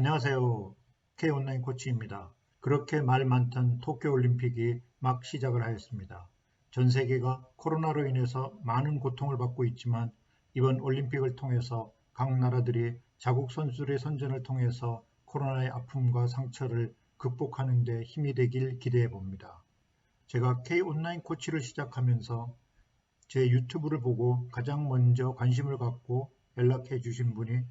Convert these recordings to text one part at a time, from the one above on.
안녕하세요. K온라인 코치입니다. 그렇게 말 많던 도쿄올림픽이 막 시작을 하였습니다. 전 세계가 코로나로 인해서 많은 고통을 받고 있지만 이번 올림픽을 통해서 각 나라들이 자국 선수들의 선전을 통해서 코로나의 아픔과 상처를 극복하는 데 힘이 되길 기대해 봅니다. 제가 K온라인 코치를 시작하면서 제 유튜브를 보고 가장 먼저 관심을 갖고 연락해 주신 분이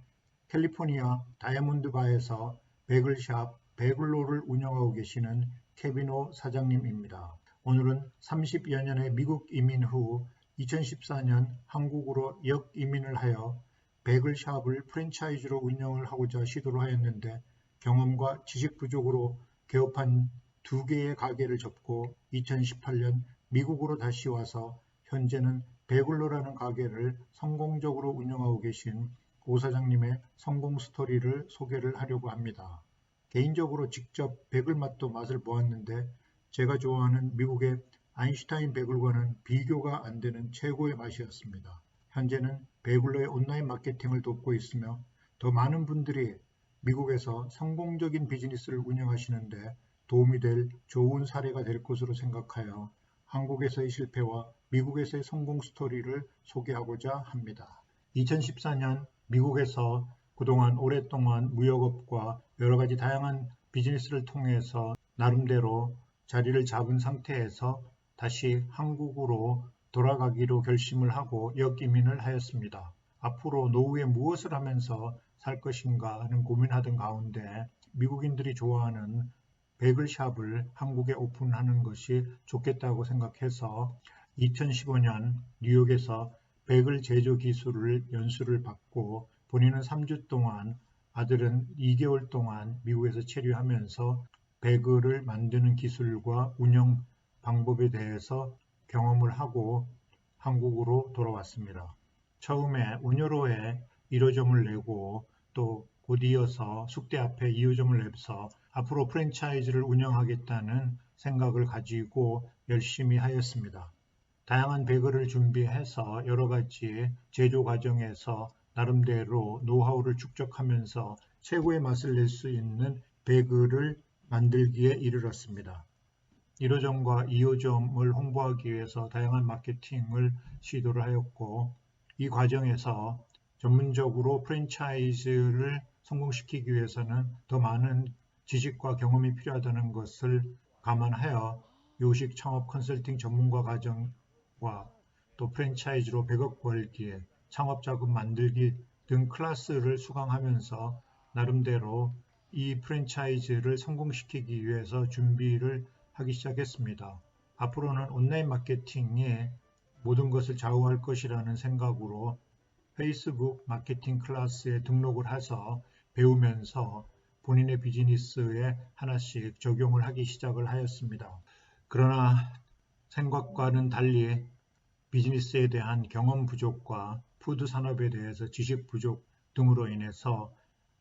캘리포니아 다이아몬드 바에서 베글샵 베글로를 운영하고 계시는 케비노 사장님입니다. 오늘은 30여 년의 미국 이민 후 2014년 한국으로 역이민을 하여 베글샵을 프랜차이즈로 운영을 하고자 시도를 하였는데 경험과 지식 부족으로 개업한 두 개의 가게를 접고 2018년 미국으로 다시 와서 현재는 베글로라는 가게를 성공적으로 운영하고 계신 오 사장님의 성공 스토리를 소개를 하려고 합니다. 개인적으로 직접 베글 맛도 맛을 보았는데 제가 좋아하는 미국의 아인슈타인 베글과는 비교가 안 되는 최고의 맛이었습니다. 현재는 베글로의 온라인 마케팅을 돕고 있으며 더 많은 분들이 미국에서 성공적인 비즈니스를 운영하시는데 도움이 될 좋은 사례가 될 것으로 생각하여 한국에서의 실패와 미국에서의 성공 스토리를 소개하고자 합니다. 2014년 미국에서 그동안 오랫동안 무역업과 여러 가지 다양한 비즈니스를 통해서 나름대로 자리를 잡은 상태에서 다시 한국으로 돌아가기로 결심을 하고 역이민을 하였습니다. 앞으로 노후에 무엇을 하면서 살 것인가 하는 고민하던 가운데 미국인들이 좋아하는 베글샵을 한국에 오픈하는 것이 좋겠다고 생각해서 2015년 뉴욕에서 베글 제조 기술을 연수를 받고 본인은 3주 동안 아들은 2개월 동안 미국에서 체류하면서 베글을 만드는 기술과 운영 방법에 대해서 경험을 하고 한국으로 돌아왔습니다. 처음에 운여로에 1호점을 내고 또 곧이어서 숙대 앞에 2호점을 내서 앞으로 프랜차이즈를 운영하겠다는 생각을 가지고 열심히 하였습니다. 다양한 베글을 준비해서 여러 가지 제조 과정에서 나름대로 노하우를 축적하면서 최고의 맛을 낼 수 있는 베글을 만들기에 이르렀습니다. 1호점과 2호점을 홍보하기 위해서 다양한 마케팅을 시도를 하였고 이 과정에서 전문적으로 프랜차이즈를 성공시키기 위해서는 더 많은 지식과 경험이 필요하다는 것을 감안하여 요식 창업 컨설팅 전문가 과정과 또 프랜차이즈로 100억 벌기, 창업 자금 만들기 등 클래스를 수강하면서 나름대로 이 프랜차이즈를 성공시키기 위해서 준비를 하기 시작했습니다. 앞으로는 온라인 마케팅이 모든 것을 좌우할 것이라는 생각으로 페이스북 마케팅 클래스에 등록을 해서 배우면서 본인의 비즈니스에 하나씩 적용을 하기 시작을 하였습니다. 그러나 생각과는 달리 비즈니스에 대한 경험 부족과 푸드 산업에 대해서 지식 부족 등으로 인해서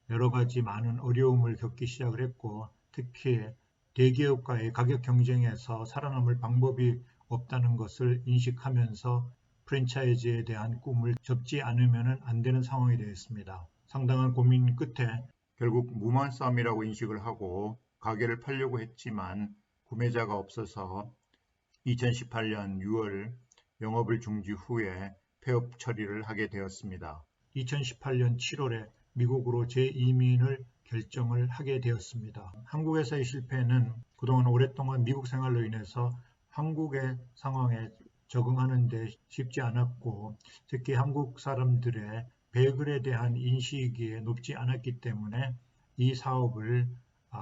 여러 가지 많은 어려움을 겪기 시작을 했고 특히 대기업과의 가격 경쟁에서 살아남을 방법이 없다는 것을 인식하면서 프랜차이즈에 대한 꿈을 접지 않으면 안 되는 상황이 되었습니다. 상당한 고민 끝에 결국 무만 싸움이라고 인식을 하고 가게를 팔려고 했지만 구매자가 없어서 2018년 6월 영업을 중지 후에 폐업 처리를 하게 되었습니다. 2018년 7월에 미국으로 재이민을 결정을 하게 되었습니다. 한국에서의 실패는 그동안 오랫동안 미국 생활로 인해서 한국의 상황에 적응하는 데 쉽지 않았고 특히 한국 사람들의 베글에 대한 인식이 높지 않았기 때문에 이 사업을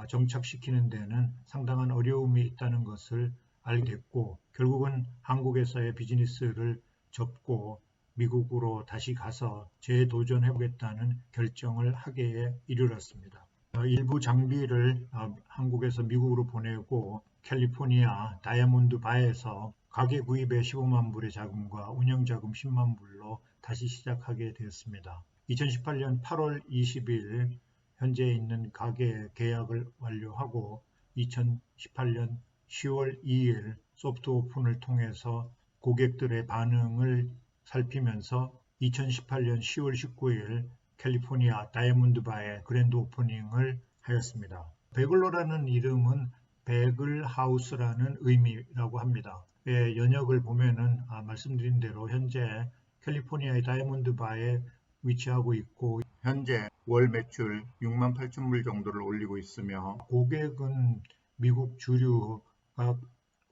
정착시키는 데는 상당한 어려움이 있다는 것을 알게 됐고 결국은 한국에서의 비즈니스를 접고 미국으로 다시 가서 재도전해 보겠다는 결정을 하게 이르렀습니다. 일부 장비를 한국에서 미국으로 보내고 캘리포니아 다이아몬드 바에서 가게 구입에 15만 불의 자금과 운영자금 10만 불로 다시 시작하게 되었습니다. 2018년 8월 20일 현재 있는 가게 계약을 완료하고 2018년 10월 2일 소프트 오픈을 통해서 고객들의 반응을 살피면서 2018년 10월 19일 캘리포니아 다이아몬드 바의 그랜드 오프닝을 하였습니다. 베글로라는 이름은 베글하우스라는 의미라고 합니다. 연역을 보면은 말씀드린 대로 현재 캘리포니아의 다이아몬드 바에 위치하고 있고 현재 월 매출 6만 8천 불 정도를 올리고 있으며 고객은 미국 주류가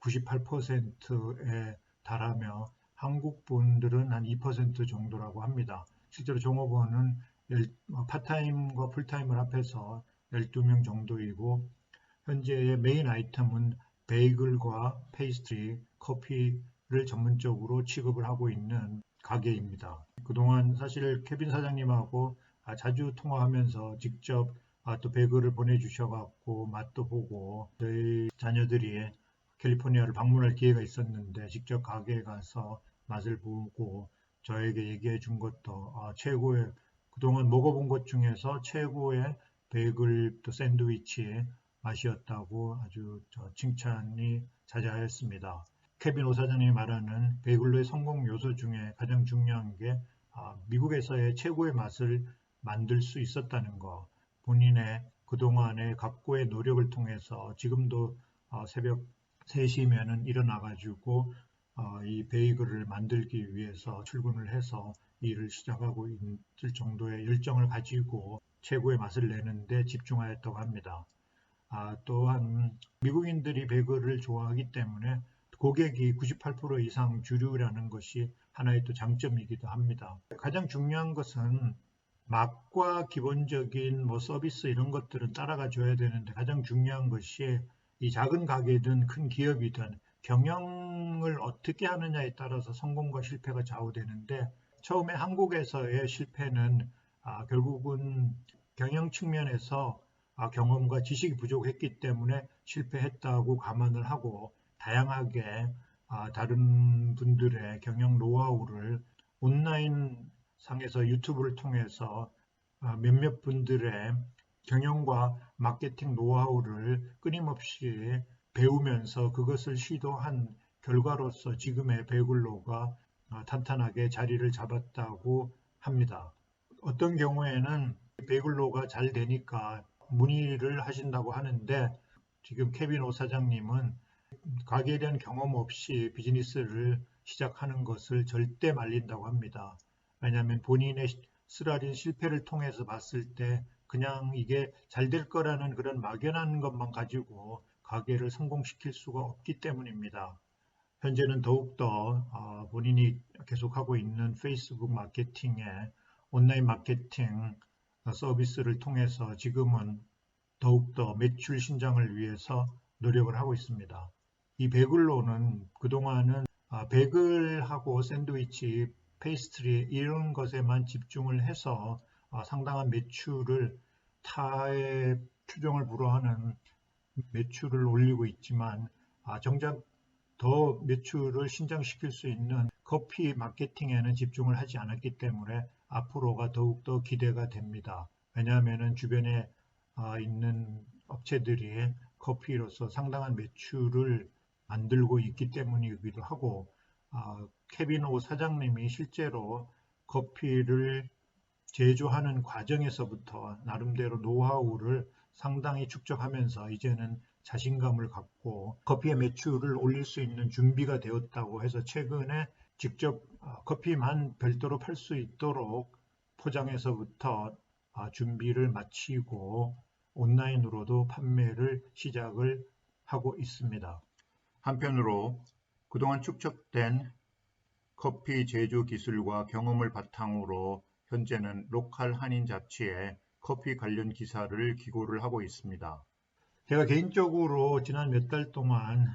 98%에 달하며 한국 분들은 한 2% 정도라고 합니다. 실제로 종업원은 파타임과 풀타임을 합해서 12명 정도이고 현재의 메인 아이템은 베이글과 페이스트리, 커피를 전문적으로 취급을 하고 있는 가게입니다. 그동안 사실 케빈 사장님하고 자주 통화하면서 직접 또 베이글을 보내주셔갖고 맛도 보고 저희 자녀들이 캘리포니아를 방문할 기회가 있었는데 직접 가게에 가서 맛을 보고 저에게 얘기해 준 것도 최고의 그동안 먹어본 것 중에서 최고의 베이글 또 샌드위치 맛이었다고 아주 칭찬이 자자했습니다. 케빈 오사장님이 말하는 베이글로의 성공 요소 중에 가장 중요한 게 미국에서의 최고의 맛을 만들 수 있었다는 것, 본인의 그동안의 각고의 노력을 통해서 지금도 새벽 3시면은 일어나가지고 이 베이글을 만들기 위해서 출근을 해서 일을 시작하고 있을 정도의 열정을 가지고 최고의 맛을 내는데 집중하였다고 합니다. 또한 미국인들이 베이글을 좋아하기 때문에 고객이 98% 이상 주류라는 것이 하나의 또 장점이기도 합니다. 가장 중요한 것은 맛과 기본적인 서비스 이런 것들은 따라가 줘야 되는데 가장 중요한 것이 이 작은 가게든 큰 기업이든 경영을 어떻게 하느냐에 따라서 성공과 실패가 좌우되는데 처음에 한국에서의 실패는 결국은 경영 측면에서 경험과 지식이 부족했기 때문에 실패했다고 감안을 하고 다양하게 다른 분들의 경영 노하우를 온라인 상에서 유튜브를 통해서 몇몇 분들의 경영과 마케팅 노하우를 끊임없이 배우면서 그것을 시도한 결과로서 지금의 베이글로가 탄탄하게 자리를 잡았다고 합니다. 어떤 경우에는 베이글로가 잘 되니까 문의를 하신다고 하는데 지금 케빈 오 사장님은 가게에 대한 경험 없이 비즈니스를 시작하는 것을 절대 말린다고 합니다. 왜냐하면 본인의 쓰라린 실패를 통해서 봤을 때 그냥 이게 잘 될 거라는 그런 막연한 것만 가지고 가게를 성공시킬 수가 없기 때문입니다. 현재는 더욱더 본인이 계속하고 있는 페이스북 마케팅에 온라인 마케팅 서비스를 통해서 지금은 더욱더 매출 신장을 위해서 노력을 하고 있습니다. 이 베글로는 그동안은 베글하고 샌드위치, 페이스트리 이런 것에만 집중을 해서 상당한 매출을 타의 추종을 불허하는 매출을 올리고 있지만 정작 더 매출을 신장시킬 수 있는 커피 마케팅에는 집중을 하지 않았기 때문에 앞으로가 더욱더 기대가 됩니다. 왜냐하면 주변에 있는 업체들이 커피로서 상당한 매출을 만들고 있기 때문이기도 하고 케빈 오 사장님이 실제로 커피를 제조하는 과정에서부터 나름대로 노하우를 상당히 축적하면서 이제는 자신감을 갖고 커피의 매출을 올릴 수 있는 준비가 되었다고 해서 최근에 직접 커피만 별도로 팔 수 있도록 포장에서부터 준비를 마치고 온라인으로도 판매를 시작을 하고 있습니다. 한편으로 그동안 축적된 커피 제조 기술과 경험을 바탕으로 현재는 로컬 한인 잡지에 커피 관련 기사를 기고를 하고 있습니다. 제가 개인적으로 지난 몇 달 동안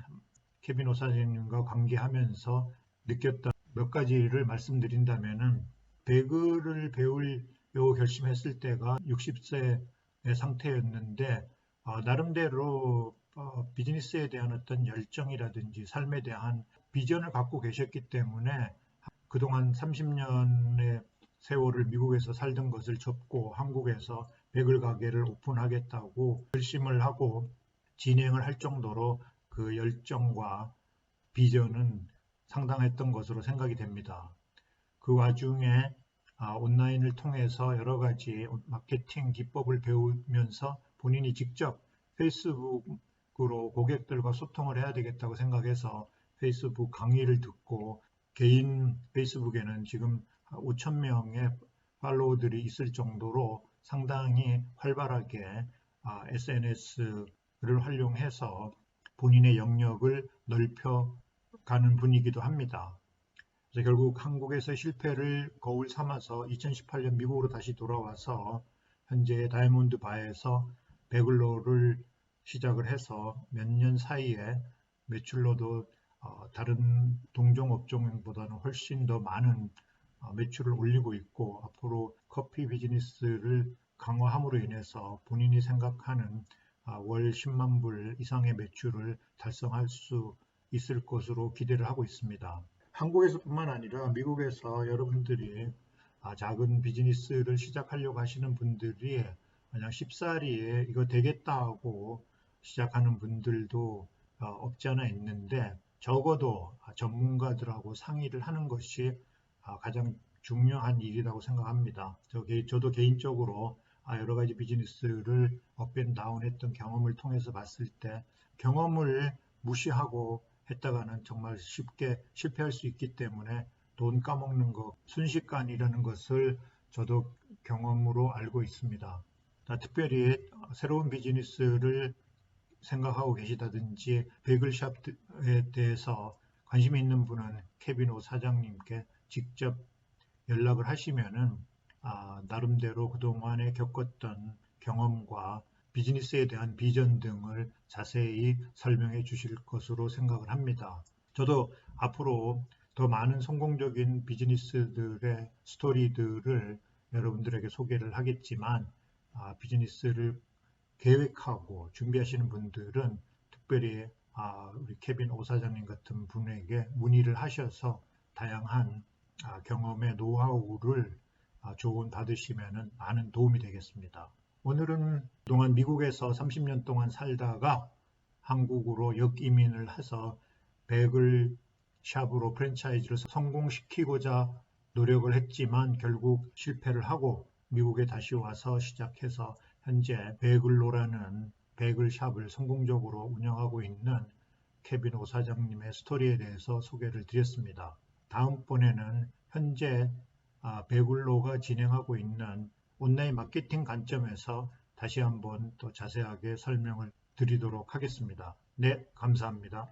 케빈 오 사장님과 관계하면서 느꼈던 몇 가지를 말씀드린다면은 배그를 배우려고 결심했을 때가 60세의 상태였는데 나름대로 비즈니스에 대한 어떤 열정이라든지 삶에 대한 비전을 갖고 계셨기 때문에 그동안 30년의 세월을 미국에서 살던 것을 접고 한국에서 베글 가게를 오픈하겠다고 결심을 하고 진행을 할 정도로 그 열정과 비전은 상당했던 것으로 생각이 됩니다. 그 와중에 온라인을 통해서 여러 가지 마케팅 기법을 배우면서 본인이 직접 페이스북으로 고객들과 소통을 해야 되겠다고 생각해서 페이스북 강의를 듣고 개인 페이스북에는 지금 5,000명의 팔로워들이 있을 정도로 상당히 활발하게 SNS를 활용해서 본인의 영역을 넓혀가는 분이기도 합니다. 그래서 결국 한국에서 실패를 거울 삼아서 2018년 미국으로 다시 돌아와서 현재 다이아몬드 바에서 배글로를 시작을 해서 몇 년 사이에 매출로도 다른 동종 업종보다는 훨씬 더 많은 매출을 올리고 있고, 앞으로 커피 비즈니스를 강화함으로 인해서 본인이 생각하는 월 10만 불 이상의 매출을 달성할 수 있을 것으로 기대를 하고 있습니다. 한국에서뿐만 아니라 미국에서 여러분들이 작은 비즈니스를 시작하려고 하시는 분들이 그냥 쉽사리 이거 되겠다 하고 시작하는 분들도 없지 않아 있는데, 적어도 전문가들하고 상의를 하는 것이 가장 중요한 일이라고 생각합니다. 저도 개인적으로 여러 가지 비즈니스를 업앤다운 했던 경험을 통해서 봤을 때, 경험을 무시하고 했다가는 정말 쉽게 실패할 수 있기 때문에 돈 까먹는 것, 순식간이라는 것을 저도 경험으로 알고 있습니다. 특별히 새로운 비즈니스를 생각하고 계시다든지 베이글샵에 대해서 관심이 있는 분은 케빈 오 사장님께 직접 연락을 하시면은 나름대로 그동안에 겪었던 경험과 비즈니스에 대한 비전 등을 자세히 설명해 주실 것으로 생각을 합니다. 저도 앞으로 더 많은 성공적인 비즈니스들의 스토리들을 여러분들에게 소개를 하겠지만, 비즈니스를 계획하고 준비하시는 분들은 특별히 우리 케빈 오 사장님 같은 분에게 문의를 하셔서 다양한 경험의 노하우를 조언 받으시면 많은 도움이 되겠습니다. 오늘은 그동안 미국에서 30년 동안 살다가 한국으로 역이민을 해서 베이글 샵으로 프랜차이즈를 성공시키고자 노력을 했지만 결국 실패를 하고 미국에 다시 와서 시작해서 현재 베이글로라는 베이글샵을 성공적으로 운영하고 있는 케빈 오 사장님의 스토리에 대해서 소개를 드렸습니다. 다음번에는 현재 베이글로가 진행하고 있는 온라인 마케팅 관점에서 다시 한번 더 자세하게 설명을 드리도록 하겠습니다. 네, 감사합니다.